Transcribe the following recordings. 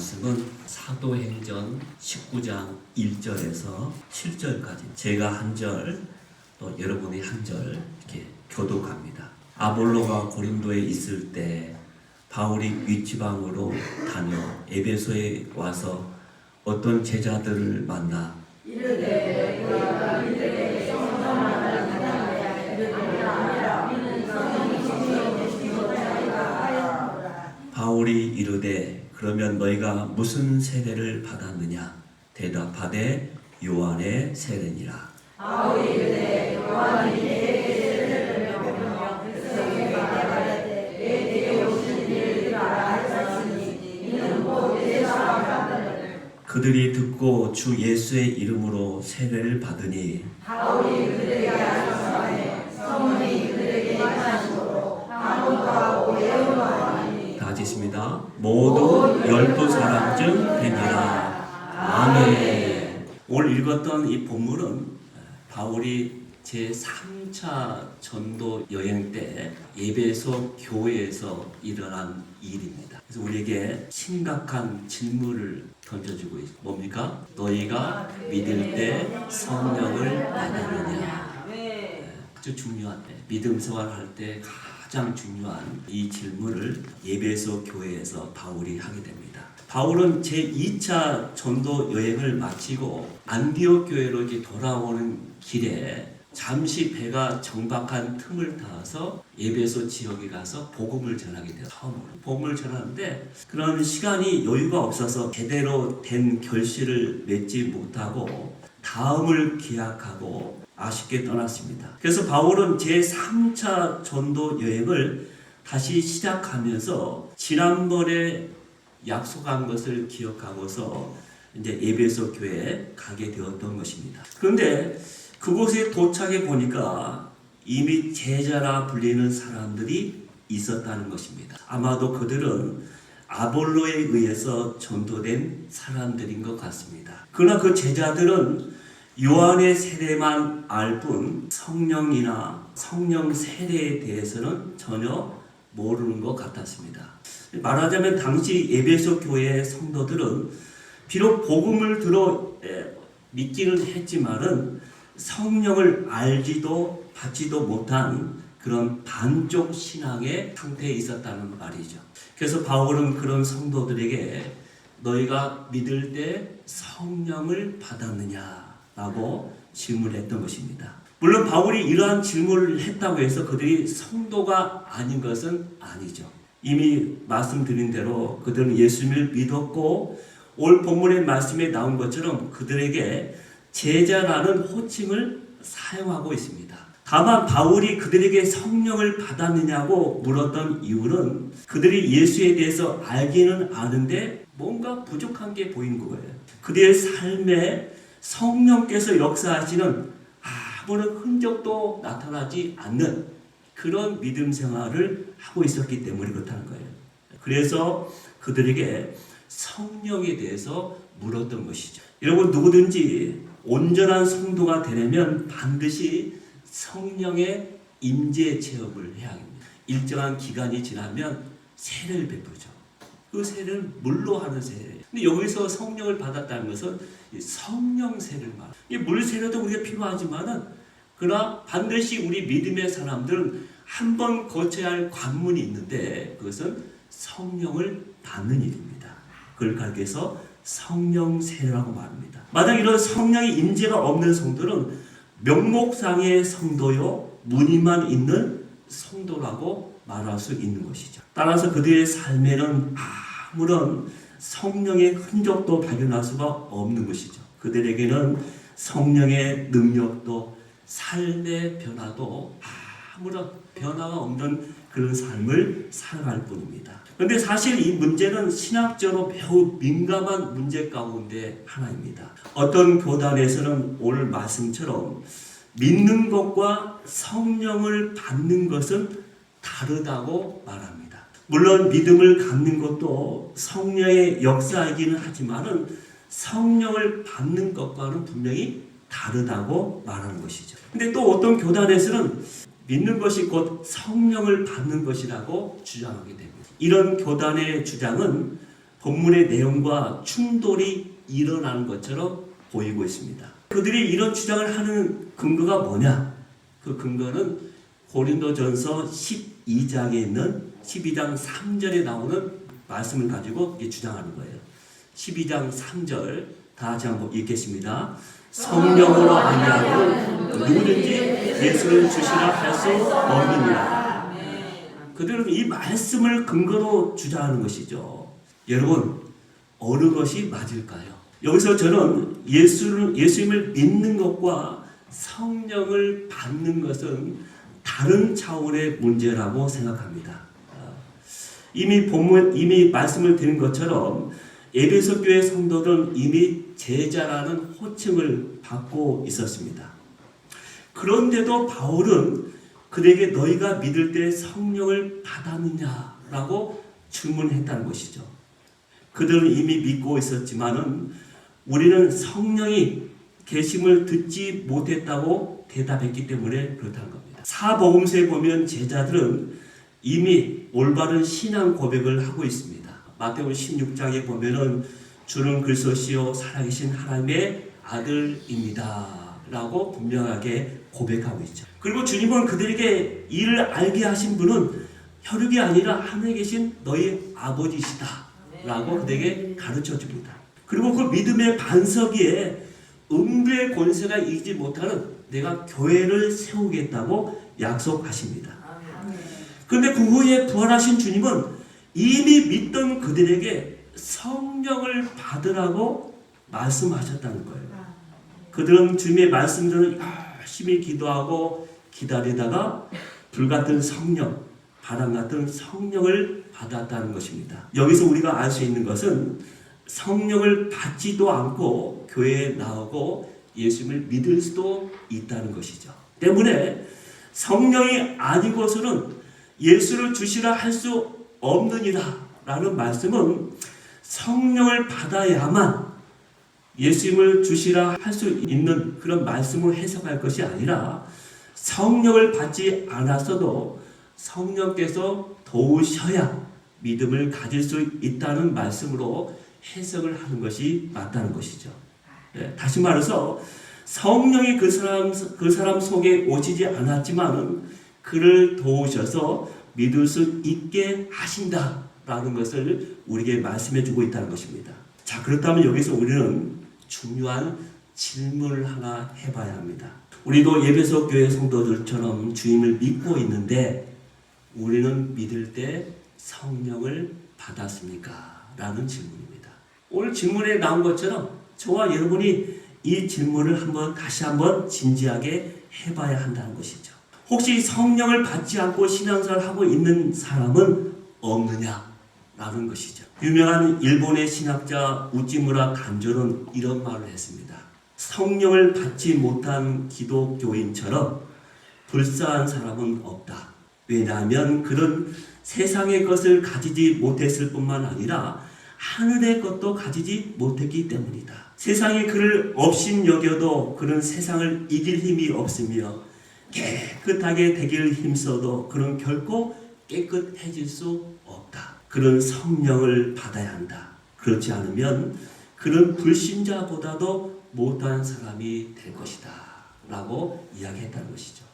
말씀은 사도행전 19장 1절에서 7절까지 제가 한 절, 또 여러분이 한 절 이렇게 교독합니다. 아볼로가 고린도에 있을 때 바울이 윗지방으로 다녀 에베소에 와서 어떤 제자들을 만나 이르되 너희가 이들에게 성령만을 받아야 이르되 아니라 우리는 성령이 진리에 계신 것을 하였노라. 바울이 이르되 그러면 너희가 무슨 세례를 받았느냐? 대답하되 요한의 세례니라. 바울이 이르되 요한이 내게 세례를 명하며 백성에게 말하되 내 뒤에 오신 이를 알아 하였으니 이는 곧 내 사랑하는 그들이 듣고 주 예수의 이름으로 세례를 받으니 바울이 그들에게 하셨사오니 성령이 그들에게 임하심으로 한국하고 예언하니 다 하겠습니다. 모두 12사람쯤 되니라. 아멘. 오늘 읽었던 이 본문은 바울이 제3차 전도 여행 때 에베소 교회에서 일어난 일입니다. 그래서 우리에게 심각한 질문을 던져주고 있습니다. 뭡니까? 너희가 믿을 때 성령을 받았느냐? 아주 중요한데 믿음 생활할 때 가장 중요한 이 질문을 에베소 교회에서 바울이 하게 됩니다. 바울은 제2차 전도 여행을 마치고 안디옥 교회로 이렇게 돌아오는 길에 잠시 배가 정박한 틈을 타서 에베소 지역에 가서 복음을 전하게 돼요. 처음으로 복음을 전하는데 그런 시간이 여유가 없어서 제대로 된 결실을 맺지 못하고 다음을 기약하고 아쉽게 떠났습니다. 그래서 바울은 제3차 전도 여행을 다시 시작하면서 지난번에 약속한 것을 기억하고서 이제 에베소 교회에 가게 되었던 것입니다. 그런데 그곳에 도착해 보니까 이미 제자라 불리는 사람들이 있었다는 것입니다. 아마도 그들은 아볼로에 의해서 전도된 사람들인 것 같습니다. 그러나 그 제자들은 요한의 세례만 알 뿐 성령이나 성령 세례에 대해서는 전혀 모르는 것 같았습니다. 말하자면 당시 에베소 교회의 성도들은 비록 복음을 들어 믿기는 했지만은 성령을 알지도 받지도 못한 그런 반쪽 신앙의 상태에 있었다는 말이죠. 그래서 바울은 그런 성도들에게 너희가 믿을 때 성령을 받았느냐라고 질문했던 것입니다. 물론 바울이 이러한 질문을 했다고 해서 그들이 성도가 아닌 것은 아니죠. 이미 말씀드린 대로 그들은 예수님을 믿었고 올 본문의 말씀에 나온 것처럼 그들에게 제자라는 호칭을 사용하고 있습니다. 다만 바울이 그들에게 성령을 받았느냐고 물었던 이유는 그들이 예수에 대해서 알기는 아는데 뭔가 부족한 게 보인 거예요. 그들의 삶에 성령께서 역사하시는 아무런 흔적도 나타나지 않는 그런 믿음 생활을 하고 있었기 때문에 그렇다는 거예요. 그래서 그들에게 성령에 대해서 물었던 것이죠. 여러분 누구든지 온전한 성도가 되려면 반드시 성령의 임재 체험을 해야 합니다. 일정한 기간이 지나면 세례를 베푸죠. 그 세례는 물로 하는 세례예요. 근데 여기서 성령을 받았다는 것은 성령 세례를 말합니다. 이 물 세례도 우리가 필요하지만은 그러나 반드시 우리 믿음의 사람들은 한 번 거쳐야 할 관문이 있는데 그것은 성령을 받는 일입니다. 그걸 가르쳐서 성령 세례라고 말합니다. 만약 이런 성령의 임재가 없는 성도는 명목상의 성도요 무늬만 있는 성도라고 말할 수 있는 것이죠. 따라서 그들의 삶에는 아무런 성령의 흔적도 발견할 수가 없는 것이죠. 그들에게는 성령의 능력도 삶의 변화도 아무런 변화가 없는 그런 삶을 살아갈 뿐입니다. 그런데 사실 이 문제는 신학적으로 매우 민감한 문제 가운데 하나입니다. 어떤 교단에서는 오늘 말씀처럼 믿는 것과 성령을 받는 것은 다르다고 말합니다. 물론 믿음을 갖는 것도 성령의 역사이기는 하지만은 성령을 받는 것과는 분명히 다르다고 말하는 것이죠. 근데 또 어떤 교단에서는 믿는 것이 곧 성령을 받는 것이라고 주장하게 됩니다. 이런 교단의 주장은 본문의 내용과 충돌이 일어나는 것처럼 보이고 있습니다. 그들이 이런 주장을 하는 근거가 뭐냐? 그 근거는 고린도전서 12장에 있는 12장 3절에 나오는 말씀을 가지고 주장하는 거예요. 12장 3절 다 같이 한번 읽겠습니다. 성령으로 아니하고 누구든지 예수를 주시라 할 수 없느니라. 그들은 이 말씀을 근거로 주장하는 것이죠. 여러분, 어느 것이 맞을까요? 여기서 저는 예수님을 믿는 것과 성령을 받는 것은 다른 차원의 문제라고 생각합니다. 이미 말씀을 드린 것처럼 에베소 교회 성도들은 이미 제자라는 호칭을 받고 있었습니다. 그런데도 바울은 그들에게 너희가 믿을 때 성령을 받았느냐라고 질문했다는 것이죠. 그들은 이미 믿고 있었지만은 우리는 성령이 계심을 듣지 못했다고 대답했기 때문에 그렇다는 겁니다. 사복음서에 보면 제자들은 이미 올바른 신앙 고백을 하고 있습니다. 마태복음 16장에 보면은 주는 그리스도시요 살아계신 하나님의 아들입니다 라고 분명하게 고백하고 있죠. 그리고 주님은 그들에게 이를 알게 하신 분은 혈육이 아니라 하늘에 계신 너희 아버지시다 라고 그들에게 가르쳐 줍니다. 그리고 그 믿음의 반석 위에 음부의 권세가 이기지 못하는 내가 교회를 세우겠다고 약속하십니다. 그런데 그 후에 부활하신 주님은 이미 믿던 그들에게 성령을 받으라고 말씀하셨다는 거예요. 그들은 주님의 말씀들을 열심히 기도하고 기다리다가 불같은 성령, 바람 같은 성령을 받았다는 것입니다. 여기서 우리가 알 수 있는 것은 성령을 받지도 않고 교회에 나오고 예수님을 믿을 수도 있다는 것이죠. 때문에 성령이 아니고서는 예수를 주시라 할 수 없느니라 라는 말씀은 성령을 받아야만 예수님을 주시라 할 수 있는 그런 말씀을 해석할 것이 아니라 성령을 받지 않았어도 성령께서 도우셔야 믿음을 가질 수 있다는 말씀으로 해석을 하는 것이 맞다는 것이죠. 다시 말해서 성령이 그 사람 속에 오시지 않았지만은 그를 도우셔서 믿을 수 있게 하신다라는 것을 우리에게 말씀해 주고 있다는 것입니다. 자, 그렇다면 여기서 우리는 중요한 질문을 하나 해봐야 합니다. 우리도 에베소 교회 성도들처럼 주님을 믿고 있는데 우리는 믿을 때 성령을 받았습니까? 라는 질문입니다. 오늘 질문에 나온 것처럼 저와 여러분이 이 질문을 다시 한번 진지하게 해봐야 한다는 것이죠. 혹시 성령을 받지 않고 신앙생활을 하고 있는 사람은 없느냐라는 것이죠. 유명한 일본의 신학자 우찌무라 간조는 이런 말을 했습니다. 성령을 받지 못한 기독교인처럼 불쌍한 사람은 없다. 왜냐하면 그는 세상의 것을 가지지 못했을 뿐만 아니라 하늘의 것도 가지지 못했기 때문이다. 세상이 그를 업신여겨도 그는 세상을 이길 힘이 없으며 깨끗하게 되기를 힘써도 그는 결코 깨끗해질 수 없다. 그는 성령을 받아야 한다. 그렇지 않으면 그는 불신자보다도 못한 사람이 될 것이다 라고 이야기했다는 것이죠.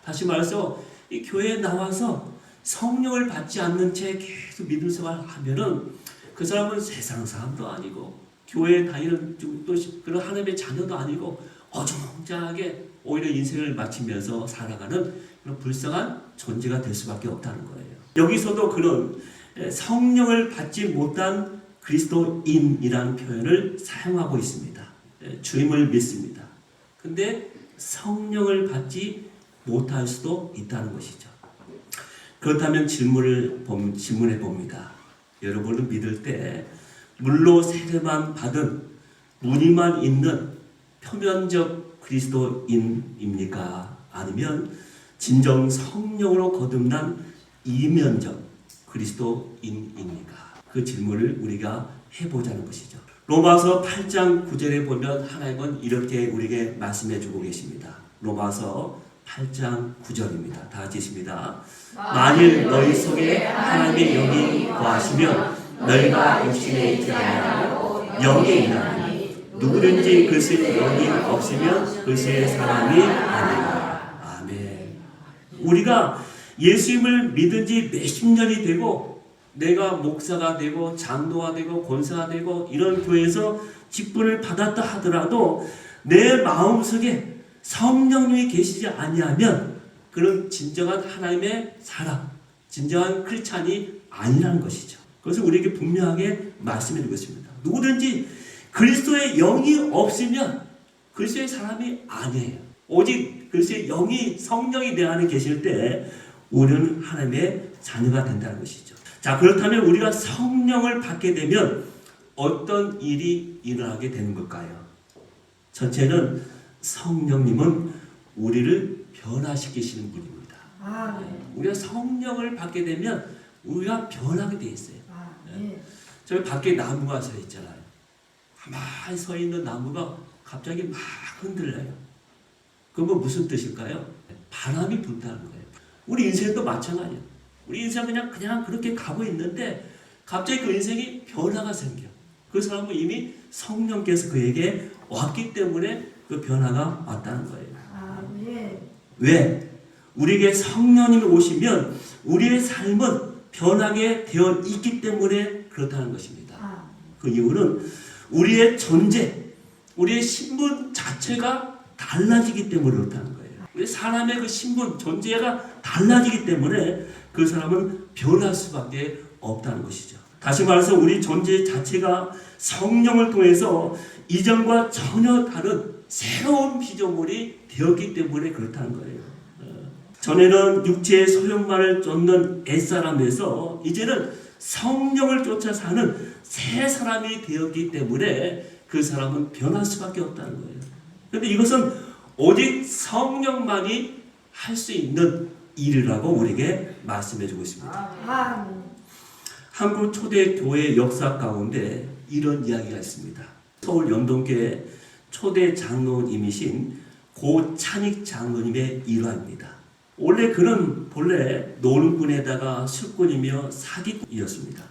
다시 말해서 이 교회에 나와서 성령을 받지 않는 채 계속 믿음 생활을 하면은 그 사람은 세상 사람도 아니고 교회에 다니는 또 그런 하나님의 자녀도 아니고 어정쩡하게 오히려 인생을 마치면서 살아가는 그런 불쌍한 존재가 될 수밖에 없다는 거예요. 여기서도 그런 성령을 받지 못한 그리스도인이라는 표현을 사용하고 있습니다. 주님을 믿습니다. 근데 성령을 받지 못할 수도 있다는 것이죠. 그렇다면 질문해 봅니다. 여러분은 믿을 때 물로 세례만 받은 무늬만 있는 표면적 그리스도인입니까? 아니면 진정 성령으로 거듭난 이면적 그리스도인입니까? 그 질문을 우리가 해보자는 것이죠. 로마서 8장 9절에 보면 하나님은 이렇게 우리에게 말씀해 주고 계십니다. 로마서 8장 9절입니다. 다 같이 읽습니다. 만일 너희 속에 하나님의 영이 거하시면 너희가 육신에 있지 아니하고 영에 있나니 누구든지 그것의 영이 없으면 그것의 사람이 아니라. 아멘. 우리가 예수님을 믿은 지 몇십 년이 되고 내가 목사가 되고 장로가 되고 권사가 되고 이런 교회에서 직분을 받았다 하더라도 내 마음속에 성령님이 계시지 아니하면 그런 진정한 하나님의 사람, 진정한 크리스찬이 아니라는 것이죠. 그것을 우리에게 분명하게 말씀해 주고 있습니다. 누구든지 그리스도의 영이 없으면 그리스도의 사람이 아니에요. 오직 그리스도의 영이 성령이 내 안에 계실 때 우리는 하나님의 자녀가 된다는 것이죠. 자, 그렇다면 우리가 성령을 받게 되면 어떤 일이 일어나게 되는 걸까요? 첫째는 성령님은 우리를 변화시키시는 분입니다. 우리가 성령을 받게 되면 우리가 변하게 돼 있어요. 저기 밖에 나무가 서 있잖아요. 가만히 서 있는 나무가 갑자기 막 흔들려요. 그건 무슨 뜻일까요? 바람이 분다는 거예요. 우리 인생도 마찬가지예요. 우리 인생 그냥 그렇게 가고 있는데 갑자기 그 인생이 변화가 생겨. 그 사람은 이미 성령께서 그에게 왔기 때문에 그 변화가 왔다는 거예요. 왜? 우리에게 성령님이 오시면 우리의 삶은 변하게 되어 있기 때문에 그렇다는 것입니다. 그 이유는 우리의 존재, 우리의 신분 자체가 달라지기 때문에 그렇다는 거예요. 우리 사람의 그 신분, 존재가 달라지기 때문에 그 사람은 변할 수밖에 없다는 것이죠. 다시 말해서 우리 존재 자체가 성령을 통해서 이전과 전혀 다른 새로운 피조물이 되었기 때문에 그렇다는 거예요. 전에는 육체의 소욕만을 쫓는 옛사람에서 이제는 성령을 쫓아 사는 새 사람이 되었기 때문에 그 사람은 변할 수밖에 없다는 거예요. 그런데 이것은 오직 성령만이 할 수 있는 일이라고 우리에게 말씀해 주고 있습니다. 한국 초대 교회 역사 가운데 이런 이야기가 있습니다. 서울 연동교회 초대 장로님이신 고찬익 장로님의 일화입니다. 원래 그는 본래 노름꾼에다가 술꾼이며 사기꾼이었습니다.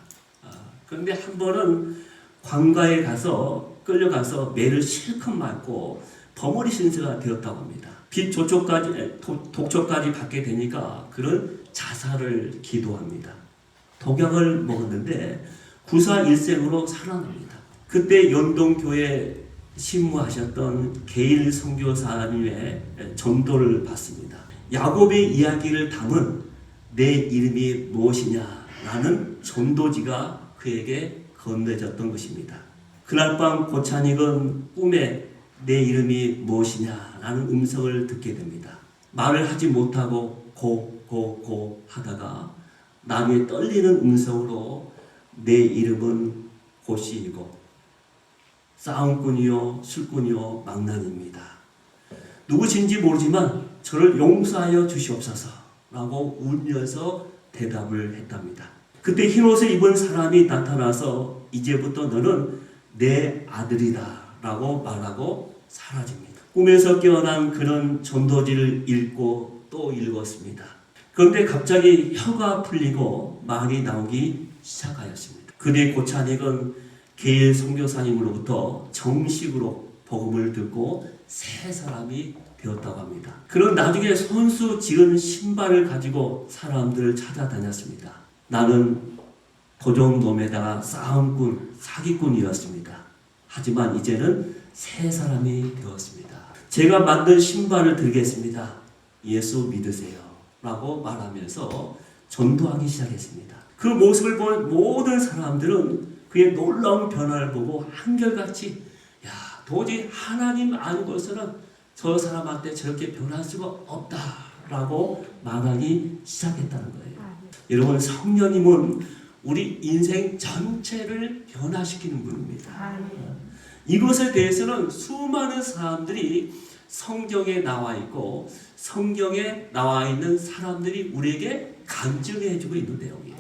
그런데 한 번은 관가에 가서 끌려가서 매를 실컷 맞고 버무리 신세가 되었다고 합니다. 빚 독촉까지 받게 되니까 그는 자살을 기도합니다. 독약을 먹었는데 구사일생으로 살아납니다. 그때 연동교회 신무하셨던 게일 선교사님의 전도를 받습니다. 야곱의 이야기를 담은 내 이름이 무엇이냐라는 전도지가 그에게 건네졌던 것입니다. 그날 밤 고찬익은 꿈에 내 이름이 무엇이냐라는 음성을 듣게 됩니다. 말을 하지 못하고 고 하다가 나무에 떨리는 음성으로 내 이름은 고시이고 싸움꾼이요 술꾼이요 망난입니다. 누구신지 모르지만 저를 용서하여 주시옵소서 라고 울면서 대답을 했답니다. 그때 흰옷을 입은 사람이 나타나서 이제부터 너는 내 아들이다 라고 말하고 사라집니다. 꿈에서 깨어난 그런 전도지를 읽고 또 읽었습니다. 그런데 갑자기 혀가 풀리고 말이 나오기 시작하였습니다. 그뒤 고찬익은 게일 선교사님으로부터 정식으로 복음을 듣고 새 사람이 되었다고 합니다. 그런 나중에 손수 지은 신발을 가지고 사람들을 찾아다녔습니다. 나는 도적놈에다가 싸움꾼, 사기꾼이었습니다. 하지만 이제는 새 사람이 되었습니다. 제가 만든 신발을 들겠습니다. 예수 믿으세요. 라고 말하면서 전도하기 시작했습니다. 그 모습을 본 모든 사람들은 그의 놀라운 변화를 보고 한결같이 도저히 하나님 아니고서는 저 사람한테 저렇게 변할 수가 없다라고 말하기 시작했다는 거예요. 여러분, 성령님은 우리 인생 전체를 변화시키는 분입니다. 이것에 대해서는 수많은 사람들이 성경에 나와 있고 성경에 나와 있는 사람들이 우리에게 간증해 주고 있는 내용이에요.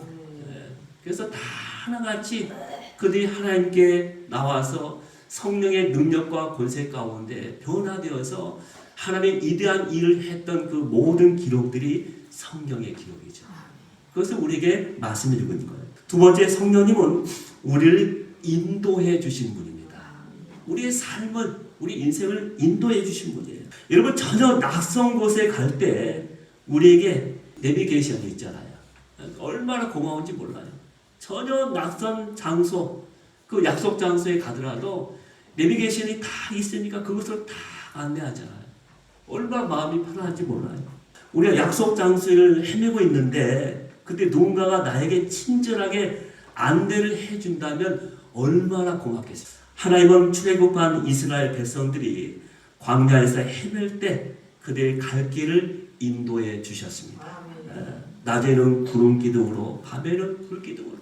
그래서 다 하나같이 그들이 하나님께 나와서 성령의 능력과 권세 가운데 변화되어서 하나님의 위대한 일을 했던 그 모든 기록들이 성경의 기록이죠. 그것을 우리에게 말씀해 주고 있는 거예요. 두 번째, 성령님은 우리를 인도해 주신 분입니다. 우리의 삶을, 우리 인생을 인도해 주신 분이에요. 여러분, 전혀 낯선 곳에 갈 때 우리에게 내비게이션이 있잖아요. 얼마나 고마운지 몰라요. 전혀 낯선 장소, 그 약속 장소에 가더라도 내비게이션이 다 있으니까 그것을 다 안내하잖아요. 얼마나 마음이 편한지 몰라요. 우리가 약속 장소를 헤매고 있는데 그때 누군가가 나에게 친절하게 안내를 해준다면 얼마나 고맙겠어요. 하나님은 출애굽한 이스라엘 백성들이 광야에서 헤맬 때 그들의 갈 길을 인도해 주셨습니다. 낮에는 구름 기둥으로, 밤에는 불 기둥으로.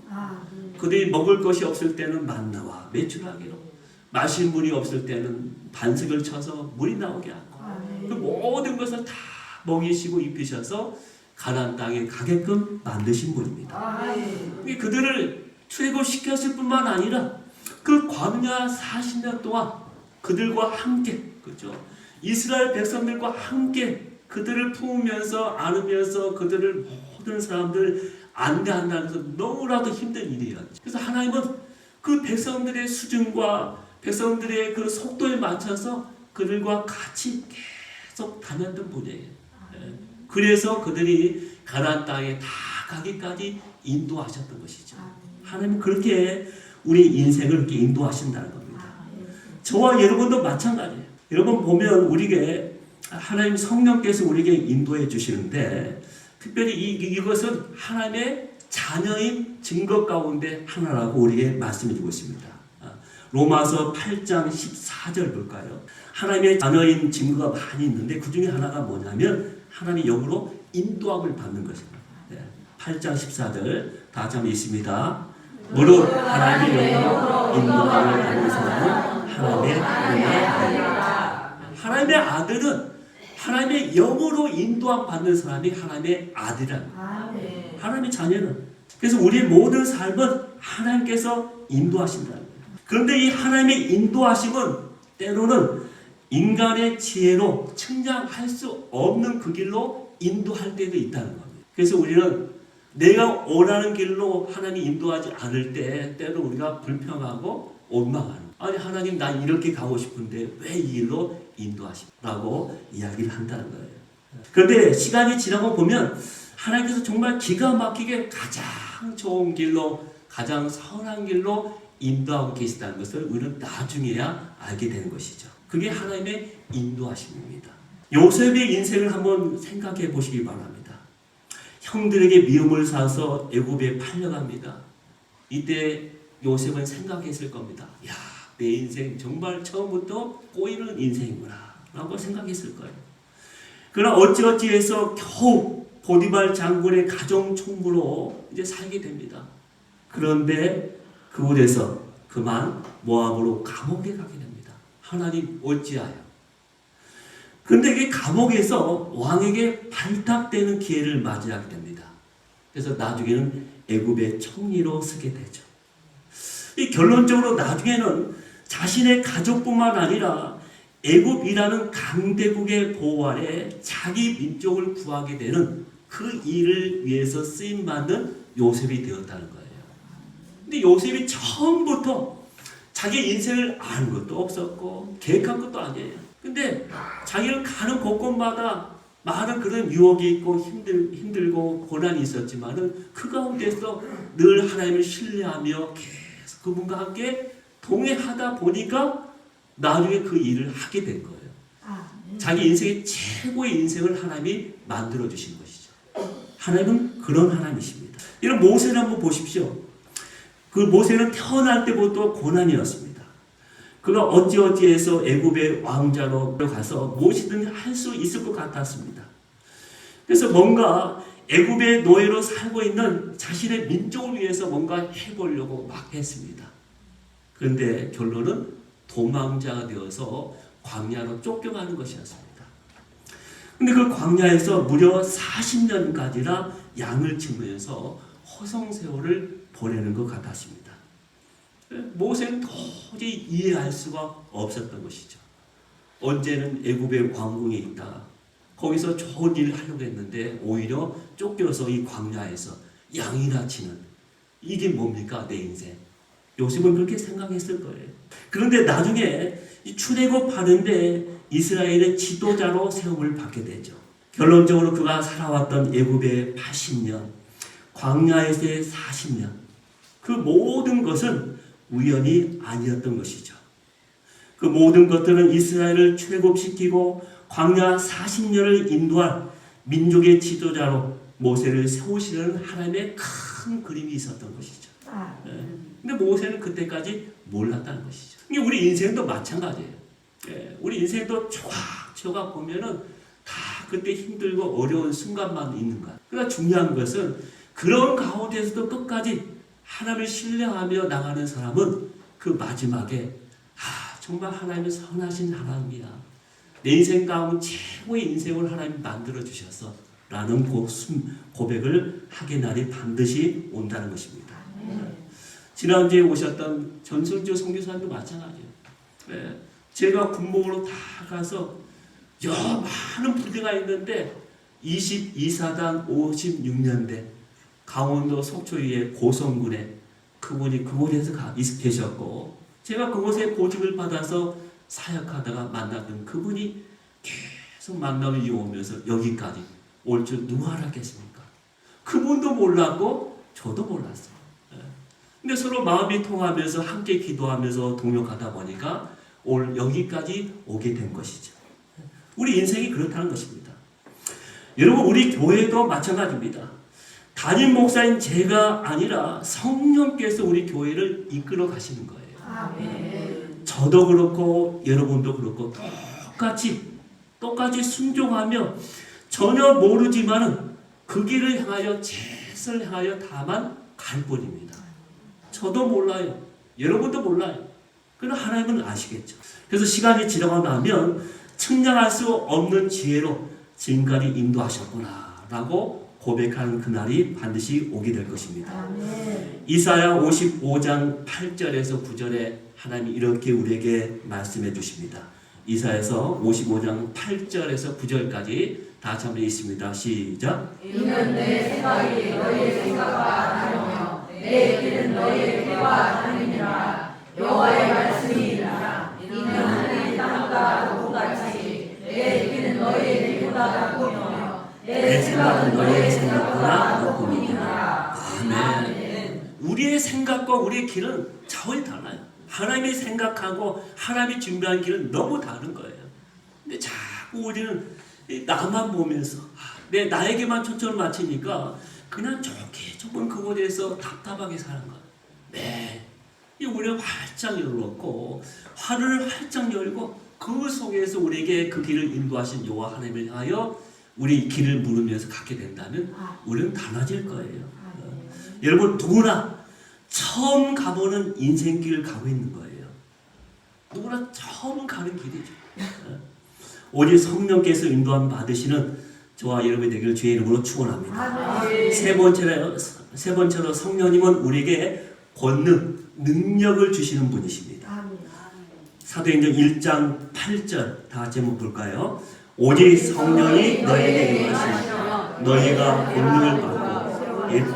그들이 먹을 것이 없을 때는 만나와 메추라기로, 마실 물이 없을 때는 반석을 쳐서 물이 나오게 하고, 그 모든 것을 다 먹이시고 입히셔서 가나안 땅에 가게끔 만드신 분입니다. 그들을 출애굽시켰을 뿐만 아니라 그 광야 40년 동안 그들과 함께, 그렇죠? 이스라엘 백성들과 함께 그들을 품으면서 안으면서 그들을 모든 사람들 안내한다는 것은 너무나도 힘든 일이에요. 그래서 하나님은 그 백성들의 수준과 백성들의 그 속도에 맞춰서 그들과 같이 계속 다녔던 분이에요. 그래서 그들이 가나안 땅에 다 가기까지 인도하셨던 것이죠. 하나님은 그렇게 우리 인생을 이렇게 인도하신다는 겁니다. 저와 여러분도 마찬가지예요. 여러분 보면 우리에게 하나님 성령께서 우리에게 인도해 주시는데 특별히 이것은 하나님의 자녀인 증거 가운데 하나라고 우리에게 말씀해 주고 있습니다. 로마서 8장 14절 볼까요? 하나님의 자녀인 증거가 많이 있는데 그 중에 하나가 뭐냐면 하나님의 영으로 인도함을 받는 것입니다. 8장 14절 다 같이 한번 읽습니다. 무릇 하나님의 영으로 인도함을 받는 사람은 하나님의 아들이라. 하나님의 아들은 하나님의 영으로 인도함 받는 사람이 하나님의 아들이라. 하나님의 자녀는. 그래서 우리의 모든 삶은 하나님께서 인도하신다는 거예요. 그런데 이 하나님의 인도하심은 때로는 인간의 지혜로 측량할 수 없는 그 길로 인도할 때도 있다는 겁니다. 그래서 우리는 내가 원하는 길로 하나님이 인도하지 않을 때 때로 우리가 불평하고 원망하는, 아니 하나님 난 이렇게 가고 싶은데 왜 이 길로 인도하시라고 이야기를 한다는 거예요. 그런데 시간이 지나고 보면 하나님께서 정말 기가 막히게 가장 좋은 길로, 가장 선한 길로 인도하고 계시다는 것을 우리는 나중에야 알게 되는 것이죠. 그게 하나님의 인도하심입니다. 요셉의 인생을 한번 생각해 보시기 바랍니다. 형들에게 미움을 사서 애굽에 팔려갑니다. 이때 요셉은 생각했을 겁니다. 야, 내 인생 정말 처음부터 꼬이는 인생이구나 라고 생각했을 거예요. 그러나 어찌어찌해서 겨우 보디발 장군의 가정 총무로 이제 살게 됩니다. 그런데 그곳에서 그만 모압으로 감옥에 가게 됩니다. 하나님 어찌하여? 그런데 이 감옥에서 왕에게 발탁되는 기회를 맞이하게 됩니다. 그래서 나중에는 애굽의 총리로 서게 되죠. 이 결론적으로 나중에는 자신의 가족뿐만 아니라 애굽이라는 강대국의 보호 아래 자기 민족을 구하게 되는 그 일을 위해서 쓰임받는 요셉이 되었다는 거예요. 근데 요셉이 처음부터 자기 인생을 아는 것도 없었고 계획한 것도 아니에요. 근데 자기를 가는 곳곳마다 많은 그런 유혹이 있고 힘들고 고난이 있었지만은 그 가운데서 늘 하나님을 신뢰하며 계속 그분과 함께 동행하다 보니까 나중에 그 일을 하게 된 거예요. 자기 인생의 최고의 인생을 하나님이 만들어 주신 것이죠. 하나님은 그런 하나님이십니다. 이런 모세를 한번 보십시오. 그 모세는 태어날 때부터 고난이었습니다. 그가 어찌어찌해서 애굽의 왕자로 가서 무엇이든 할 수 있을 것 같았습니다. 그래서 뭔가 애굽의 노예로 살고 있는 자신의 민족을 위해서 뭔가 해보려고 막 했습니다. 그런데 결론은 도망자가 되어서 광야로 쫓겨가는 것이었습니다. 그런데 그 광야에서 무려 40년까지나 양을 치면서 허송세월을 보내는 것 같았습니다. 모세는 도저히 이해할 수가 없었던 것이죠. 언제는 애굽의 왕궁에 있다. 거기서 좋은 일을 하려고 했는데 오히려 쫓겨서 이 광야에서 양이나 치는 이게 뭡니까? 내 인생. 요셉은 그렇게 생각했을 거예요. 그런데 나중에 이 출애굽하는데 이스라엘의 지도자로 세움을 받게 되죠. 결론적으로 그가 살아왔던 애굽의 80년, 광야에서의 40년, 그 모든 것은 우연이 아니었던 것이죠. 그 모든 것들은 이스라엘을 출애굽시키고 광야 40년을 인도할 민족의 지도자로 모세를 세우시는 하나님의 큰 그림이 있었던 것이죠. 근데 모세는 그때까지 몰랐다는 것이죠. 우리 인생도 마찬가지예요. 우리 인생도 조각조각 보면은 다 그때 힘들고 어려운 순간만 있는 거야. 그러나 중요한 것은 그런 가운데서도 끝까지 하나님을 신뢰하며 나가는 사람은 그 마지막에 정말 하나님은 선하신 하나님이야. 내 인생 가운데 최고의 인생을 하나님이 만들어 주셔서 라는 고백을 하게 날이 반드시 온다는 것입니다. 지난주에 오셨던 전승주 선교사님도 마찬가지예요. 제가 군목으로 다 가서 많은 부대가 있는데 22사단 56년대 강원도 속초위의 고성군에 그분이 그곳에서 계셨고 제가 그곳에 고집을 받아서 사역하다가 만났던 그분이 계속 만남을 이어오면서 여기까지 올 줄 누가 알았겠습니까? 그분도 몰랐고 저도 몰랐어요. 근데 서로 마음이 통하면서 함께 기도하면서 동역하다 보니까 여기까지 오게 된 것이죠. 우리 인생이 그렇다는 것입니다. 여러분 우리 교회도 마찬가지입니다. 담임 목사인 제가 아니라 성령께서 우리 교회를 이끌어 가시는 거예요. 저도 그렇고 여러분도 그렇고 똑같이 순종하며 전혀 모르지만은 그 길을 향하여 최선을 향하여 다만 갈 뿐입니다. 저도 몰라요. 여러분도 몰라요. 그러나 하나님은 아시겠죠. 그래서 시간이 지나고 나면 측량할 수 없는 지혜로 지금까지 인도하셨구나 라고 고백하는 그날이 반드시 오게 될 것입니다. 이사야 55장 8절에서 9절에 하나님이 이렇게 우리에게 말씀해 주십니다. 이사야서 55장 8절에서 9절까지 다 같이 한번 읽습니다. 시작. 이는 내 생각이 너희의 생각과 다르며 내 길은 너희의 길과 다르니라. 여호와의 말씀이니라. 이는 하늘이 땅보다 높음같이 내 길은 너희의 길보다 높으며 내 생각은 너희의 생각보다 높음이니라. 아멘. 우리의 생각과 우리의 길은 차원이 달라요. 하나님이 생각하고 하나님이 준비한 길은 너무 다른 거예요. 근데 자꾸 우리는 나만 보면서 나에게만 초점을 맞추니까 그냥 좋게 좁은 그곳에서 답답하게 사는 거예요. 네. 우리는 활짝 열었고 화를 활짝 열고 그 속에서 우리에게 그 길을 인도하신 여호와 하나님을 향하여 우리 길을 물으면서 가게 된다면 우리는 달라질 거예요. 여러분 누구나 처음 가보는 인생길을 가고 있는 거예요. 누구나 처음 가는 길이죠. 오직 성령께서 인도함 받으시는 저와 여러분이 되기를 주의 이름으로 축원합니다. 세 번째로 성령님은 우리에게 권능, 능력을 주시는 분이십니다. 사도행전 1장 8절 다 같이 한번 볼까요? 오직 성령이 너희에게 임하시면 너희가 권능을 받고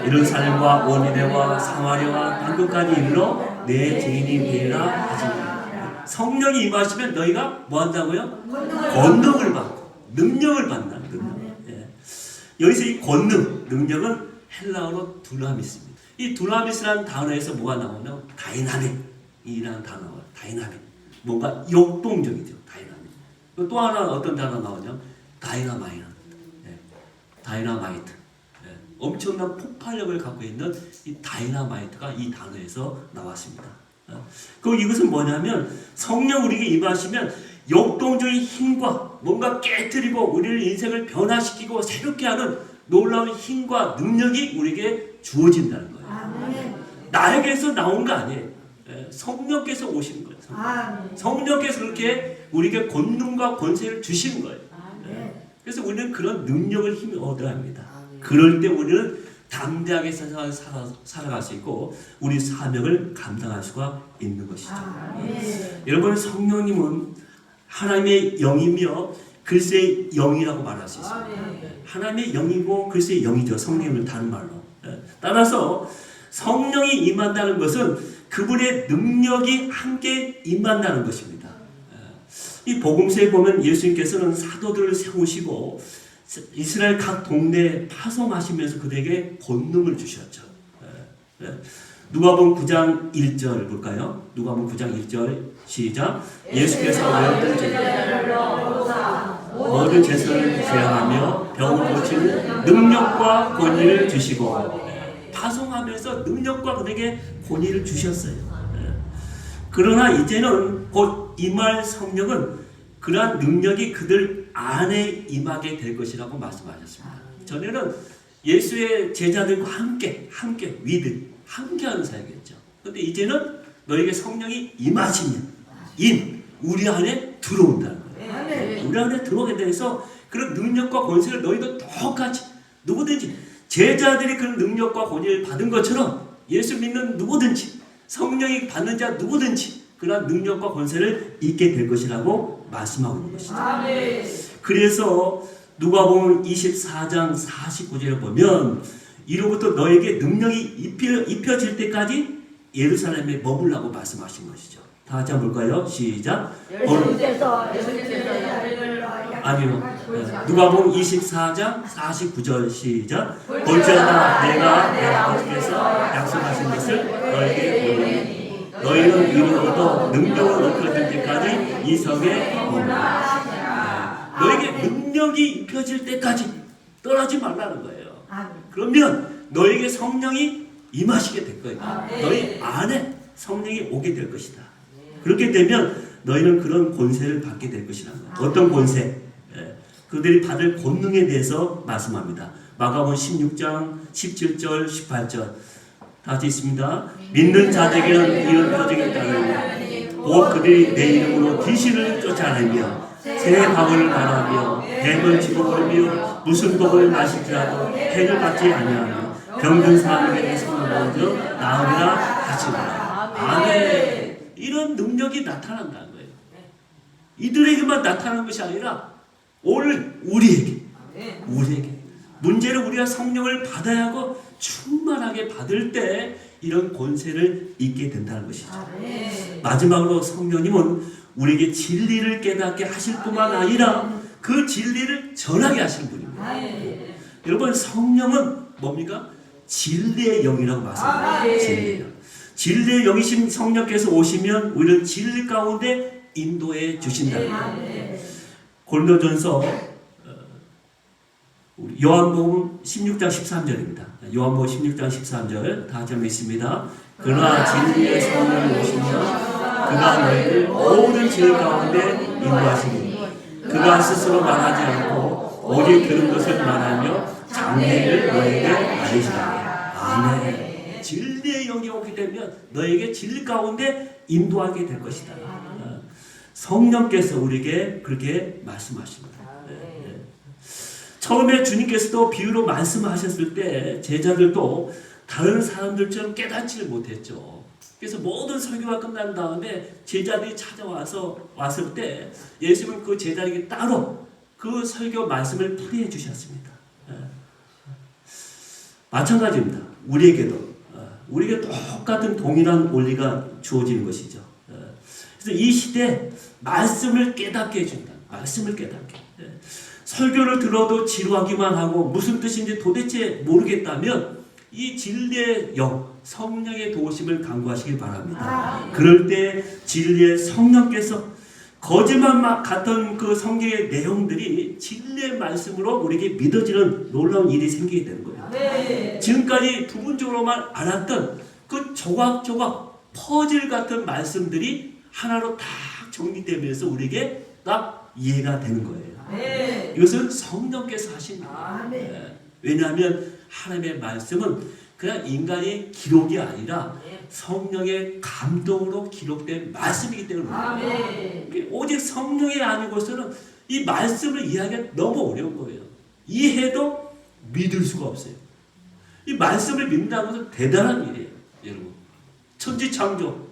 예루살렘과 온 유대와 사마리아와 땅끝까지 이르러 내 증인이 되리라 하시니라. 성령이 임하시면 너희가 뭐 한다고요? 권능을 받고 능력을 받는다. 여기서 이 권능, 능력은 헬라어로 두나미스입니다. 이 두나미스라는 단어에서 뭐가 나오면 다이나믹이라는 단어가 다이나믹. 뭔가 역동적이죠. 다이나믹. 또 하나 어떤 단어 나오냐? 다이나마이트. 다이나마이트. 엄청난 폭발력을 갖고 있는 이 다이나마이트가 이 단어에서 나왔습니다. 이것은 뭐냐면 성령 우리에게 임하시면 역동적인 힘과 뭔가 깨뜨리고 우리를 인생을 변화시키고 새롭게 하는 놀라운 힘과 능력이 우리에게 주어진다는 거예요. 나에게서 나온 거 아니에요. 성령께서 오시는 거예요. 성령께서 그렇게 우리에게 권능과 권세를 주시는 거예요. 그래서 우리는 그런 능력을 힘을 얻어야 합니다. 그럴 때 우리는 담대하게 살아갈 수 있고 우리 사명을 감당할 수가 있는 것이죠. 여러분 성령님은 하나님의 영이며 글쎄의 영이라고 말할 수 있습니다. 하나님의 영이고 글쎄의 영이죠. 성령님을 다른 말로. 따라서 성령이 임한다는 것은 그분의 능력이 함께 임한다는 것입니다. 이 복음서에 보면 예수님께서는 사도들을 세우시고 이스라엘 각 동네에 파송하시면서 그들에게 권능을 주셨죠. 누가복음 9장 1절 볼까요? 누가복음 9장 1절 시작. 예수께서 모든 죄를 제하며 병을 고치는 능력과 권위를 주시고 파송하면서 능력과 그들에게 권위를 주셨어요. 그러나 이제는 곧 임할 성령은 그러한 능력이 그들 안에 임하게 될 것이라고 말씀하셨습니다. 전에는 예수의 제자들과 함께 함께하는 사역이었죠. 그런데 이제는 너에게 성령이 임하시면 우리 안에 들어온다는 거예요. 우리 안에 들어오게 돼서 그런 능력과 권세를 너희도 똑같이 누구든지 제자들이 그런 능력과 권위를 받은 것처럼 예수 믿는 누구든지 성령이 받는 자 누구든지 그런 능력과 권세를 잊게 될 것이라고 말씀하고 있는 것이죠. 그래서 누가복음 24장 49절에 보면 이로부터 너에게 능력이 입혀질 때까지 예루살렘에 머물라고 말씀하신 것이죠. 다 같이 한번 볼까요? 시작. 아니요. 누가복음 24장 49절 시작. 볼지어다 내가 내 아버지께서 약속하신 것을 너에게 보이니 너희는 이루어도 능력을 높여질 때까지 이 성에 머물라. 너에게 능력이 입혀질 때까지 떠나지 말라는 거예요. 그러면 너에게 성령이 임하시게 될 거예요. 너희 안에 성령이 오게 될 것이다. 그렇게 되면 너희는 그런 권세를 받게 될 것이라는 거예요. 어떤 권세? 그들이 받을 권능에 대해서 말씀합니다. 마가복음 16장 17절 18절 다 같이 있습니다. 믿는 자들에게는 이런 표징이 따르니 곧 그들이 내 이름으로 귀신을 쫓아내며 새 방언을 말하며 뱀을 집어버리며 무슨 독을 마실지라도 해를 받지 아니하며 병든 사람에게 손을 넣어줘 나으리라 하시니라. 아멘. 이런 능력이 나타난다는 거예요. 이들에게만 나타나는 것이 아니라 오늘 우리에게 문제는 우리가 성령을 받아야 하고 충만하게 받을 때 이런 권세를 잊게 된다는 것이죠. 마지막으로 성령님은 우리에게 진리를 깨닫게 하실 뿐만 아니라 그 진리를 전하게 하시는 분입니다. 여러분 성령은 뭡니까? 진리의 영이라고 말씀합니다. 진리의 영이신 성령께서 오시면 우리를 진리 가운데 인도해 주신다는 거예요. 고린도전서 요한복음 16장 13절입니다. 요한복음 16장 13절 다 같이 읽습니다. 그러나 진리의 성령이 오시면 그가 너희를 모든 진리 가운데 인도하시니 그가 스스로 말하지 않고 오직 들은 것을 말하며 장래를 너희에게 알리시라. 아멘. 진리의 영이 오게 되면 너에게 진리 가운데 인도하게 될 것이다. 성령께서 우리에게 그렇게 말씀하십니다. 처음에 주님께서도 비유로 말씀하셨을 때 제자들도 다른 사람들처럼 깨닫지를 못했죠. 그래서 모든 설교가 끝난 다음에 제자들이 왔을 때 예수님은 그 제자에게 따로 그 설교 말씀을 풀이해 주셨습니다. 마찬가지입니다. 우리에게 똑같은 동일한 원리가 주어지는 것이죠. 그래서 이 시대 말씀을 깨닫게 해준다. 말씀을 깨닫게. 설교를 들어도 지루하기만 하고 무슨 뜻인지 도대체 모르겠다면 이 진리의 영, 성령의 도우심을 간구하시길 바랍니다. 그럴 때 진리의 성령께서 거짓말 같은 그 성경의 내용들이 진리의 말씀으로 우리에게 믿어지는 놀라운 일이 생기게 되는 거예요. 지금까지 부분적으로만 알았던 그 조각조각 퍼즐 같은 말씀들이 하나로 딱 정리되면서 우리에게 딱 이해가 되는 거예요. 이것은 성령께서 하신 거예요. 왜냐하면 하나님의 말씀은 그냥 인간의 기록이 아니라 성령의 감동으로 기록된 말씀이기 때문에 오직 성령이 아니고서는 이 말씀을 이해하기가 너무 어려운 거예요. 이해해도 믿을 수가 없어요. 이 말씀을 믿는다는 것은 대단한 일이에요. 여러분 천지창조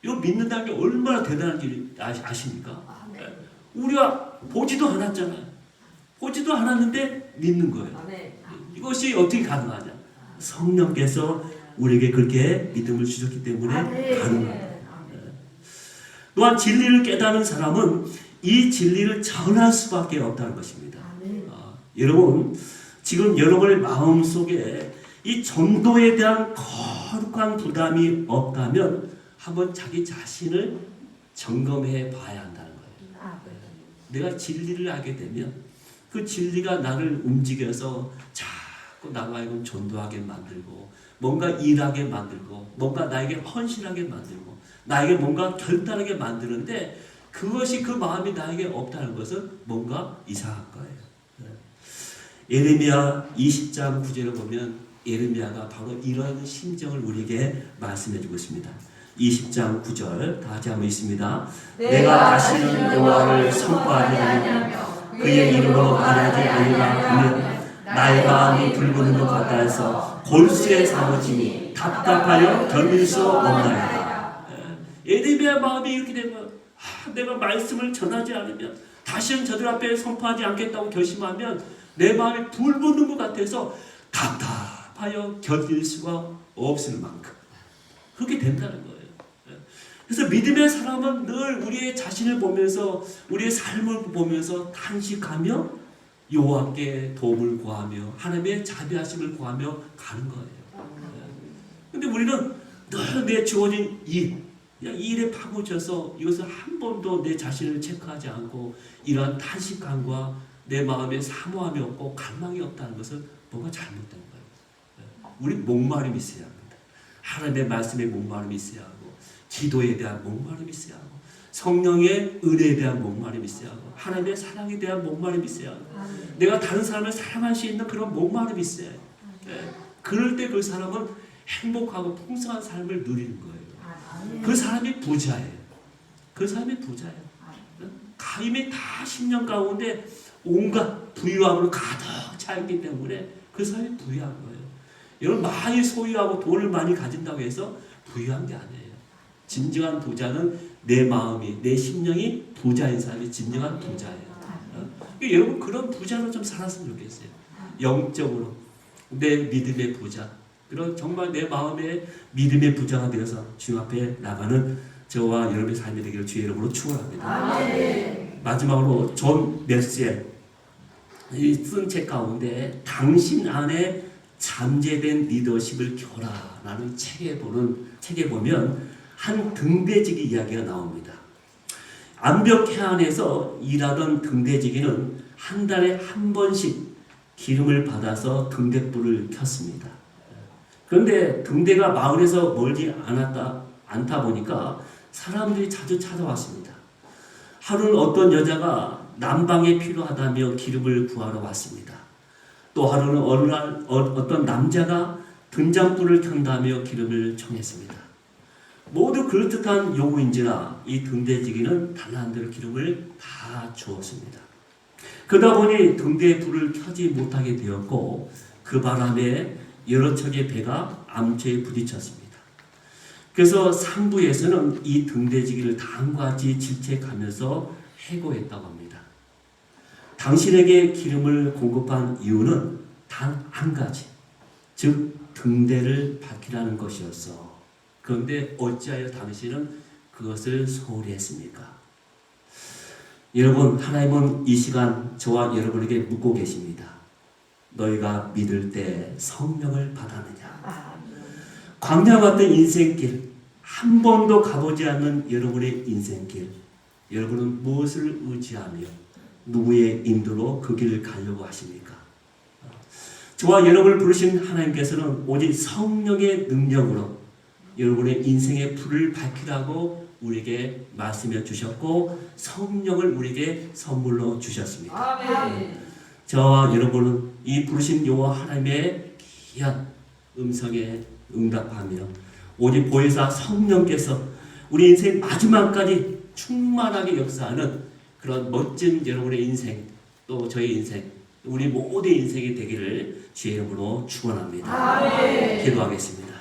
이거 믿는다는 게 얼마나 대단한 일이 아십니까? 우리가 보지도 않았잖아요. 보지도 않았는데 믿는 거예요. 이것이 어떻게 가능하냐? 성령께서 우리에게 그렇게 믿음을 주셨기 때문에 가능합니다. 또한 진리를 깨닫는 사람은 이 진리를 전할 수밖에 없다는 것입니다. 여러분, 지금 여러분의 마음속에 이 전도에 대한 거룩한 부담이 없다면 한번 자기 자신을 점검해 봐야 한다는 거예요. 내가 진리를 알게 되면 그 진리가 나를 움직여서 자꾸 나가고 전도하게 만들고 뭔가 일하게 만들고 뭔가 나에게 헌신하게 만들고 나에게 뭔가 결단하게 만드는데 그것이 그 마음이 나에게 없다는 것은 뭔가 이상한 거예요. 예레미야 20장 9절을 보면 예레미야가 바로 이런 심정을 우리에게 말씀해 주고 있습니다. 20장 9절 다 같이 한번 읽습니다. 내가 다시는 여호와를 선포하지 아니하며 그의 이름으로 말하지 아니라 하면 나의 마음이 불붙는 것 같다 해서 골수에 사무치니 답답하여 견딜 수 없나이다. 예레미야 마음이 이렇게 된 거예요. 내가 말씀을 전하지 않으면 다시는 저들 앞에 선포하지 않겠다고 결심하면 내 마음이 불붙는 것 같아서 답답하여 견딜 수가 없을 만큼 그렇게 된다는 거예요. 그래서 믿음의 사람은 늘 우리의 자신을 보면서 우리의 삶을 보면서 단식하며 여호와께 도움을 구하며 하나님의 자비하심을 구하며 가는 거예요. 근데 우리는 늘 내 주어진 그냥 이 일에 파고쳐서 이것을 한 번도 내 자신을 체크하지 않고 이러한 탄식감과 내 마음에 사모함이 없고 갈망이 없다는 것은 뭔가 잘못된 거예요. 우리 목마름이 있어야 합니다. 하나님의 말씀에 목마름이 있어야 하고 기도에 대한 목마름이 있어야 하고 성령의 은혜에 대한 목마름이 있어야 하고 하나님의 사랑에 대한 목마름이 있어야 하고 내가 다른 사람을 사랑할 수 있는 그런 목마름이 있어야 해요. 그럴 때 그 사람은 행복하고 풍성한 삶을 누리는 거예요. 그 사람이 부자예요. 그 사람이 부자예요. 이미 다 10년 가운데 온갖 부유함으로 가득 차있기 때문에 그 사람이 부유한 거예요. 여러분 많이 소유하고 돈을 많이 가진다고 해서 부유한 게 아니에요. 진정한 부자는 내 마음이 내 심령이 부자인 사람이 진정한 부자예요. 그러니까 여러분 그런 부자로 좀 살았으면 좋겠어요. 영적으로 내 믿음의 부자 그런 정말 내 마음의 믿음의 부자가 되어서 주님 앞에 나가는 저와 여러분의 삶이 되기를 주의 이름으로 축원합니다. 마지막으로 존 맥스웰 쓴 책 가운데 당신 안에 잠재된 리더십을 켜라라는 책에 보면 한 등대지기 이야기가 나옵니다. 암벽 해안에서 일하던 등대지기는 한 달에 한 번씩 기름을 받아서 등대불을 켰습니다. 그런데 등대가 마을에서 멀지 않다 보니까 사람들이 자주 찾아왔습니다. 하루는 어떤 여자가 난방에 필요하다며 기름을 구하러 왔습니다. 또 하루는 어느 날 어떤 남자가 등잔불을 켠다며 기름을 청했습니다. 모두 그럴듯한 요구인지라 이 등대지기는 달란트로 기름을 다 주었습니다. 그러다 보니 등대의 불을 켜지 못하게 되었고 그 바람에 여러 척의 배가 암초에 부딪혔습니다. 그래서 상부에서는 이 등대지기를 다음과 같이 질책하면서 해고했다고 합니다. 당신에게 기름을 공급한 이유는 단 한 가지, 즉 등대를 밝히라는 것이었어. 그런데 어찌하여 당신은 그것을 소홀히 했습니까? 여러분, 하나님은 이 시간 저와 여러분에게 묻고 계십니다. 너희가 믿을 때 성령을 받았느냐? 광야 같은 인생길, 한 번도 가보지 않는 여러분의 인생길, 여러분은 무엇을 의지하며 누구의 인도로 그 길을 가려고 하십니까? 저와 여러분을 부르신 하나님께서는 오직 성령의 능력으로 여러분의 인생의 불을 밝히라고 우리에게 말씀해 주셨고 성령을 우리에게 선물로 주셨습니다. 아멘. 저와 여러분은 이 부르신 여호와 하나님의 귀한 음성에 응답하며 오직 보혜사 성령께서 우리 인생 마지막까지 충만하게 역사하는 그런 멋진 여러분의 인생 또 저의 인생 우리 모두의 인생이 되기를 주의 이름으로 축원합니다. 기도하겠습니다.